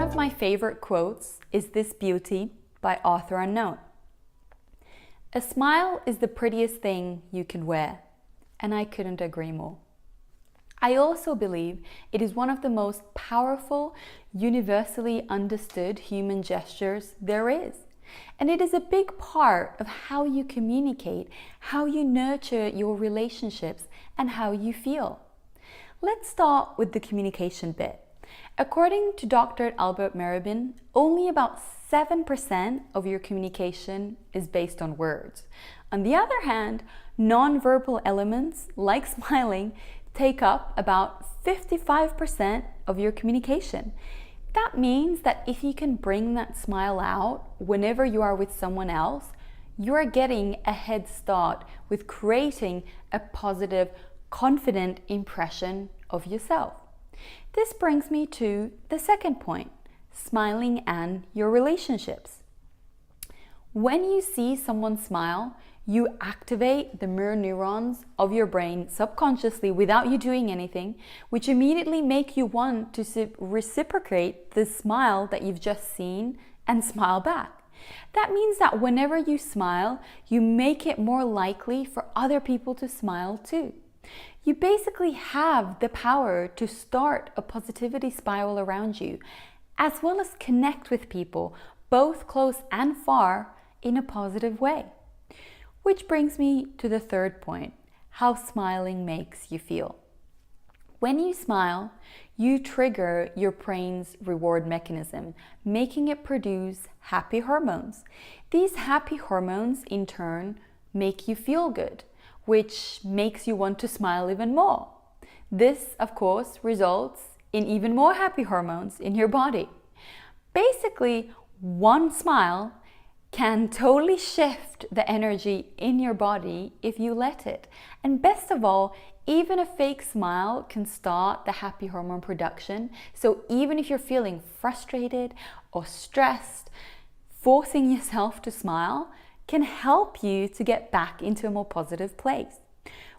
of my favorite quotes is This Beauty by Author Unknown. A smile is the prettiest thing you can wear, and I couldn't agree more. I also believe it is one of the most powerful, universally understood human gestures there is. And it is a big part of how you communicate, how you nurture your relationships, and how you feel. Let's start with the communication bit. According to Dr. Albert Meribin, only about 7% of your communication is based on words. On the other hand, non-verbal elements like smiling take up about 55% of your communication. That means that if you can bring that smile out whenever you are with someone else, you are getting a head start with creating a positive, confident impression of yourself. This brings me to the second point, smiling and your relationships. When you see someone smile, you activate the mirror neurons of your brain subconsciously without you doing anything, which immediately make you want to reciprocate the smile that you've just seen and smile back. That means that whenever you smile, you make it more likely for other people to smile too. You basically have the power to start a positivity spiral around you, as well as connect with people, both close and far, in a positive way. Which brings me to the third point, how smiling makes you feel. When you smile, you trigger your brain's reward mechanism, making it produce happy hormones. These happy hormones, in turn, make you feel good, which makes you want to smile even more. This, of course, results in even more happy hormones in your body. Basically, one smile can totally shift the energy in your body if you let it. And best of all, even a fake smile can start the happy hormone production. So even if you're feeling frustrated or stressed, forcing yourself to smile can help you to get back into a more positive place.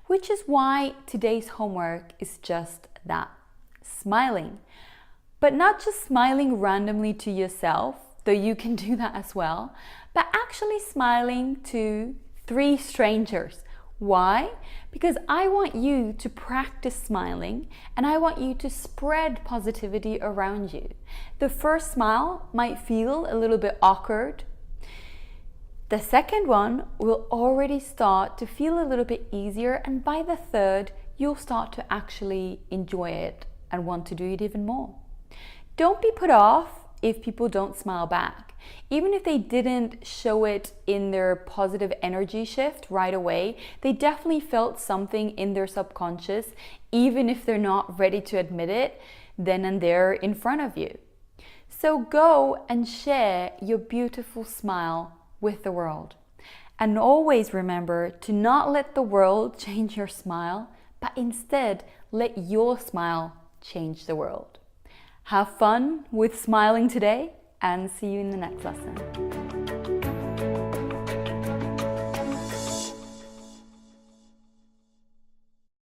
Which is why today's homework is just that, smiling. But not just smiling randomly to yourself, though you can do that as well, but actually smiling to 3 strangers. Why? Because I want you to practice smiling and I want you to spread positivity around you. The first smile might feel a little bit awkward. The second one will already start to feel a little bit easier, and by the third, you'll start to actually enjoy it and want to do it even more. Don't be put off if people don't smile back. Even if they didn't show it in their positive energy shift right away, they definitely felt something in their subconscious, even if they're not ready to admit it then and there in front of you. So go and share your beautiful smile with the world. And always remember to not let the world change your smile, but instead let your smile change the world. Have fun with smiling today, and see you in the next lesson.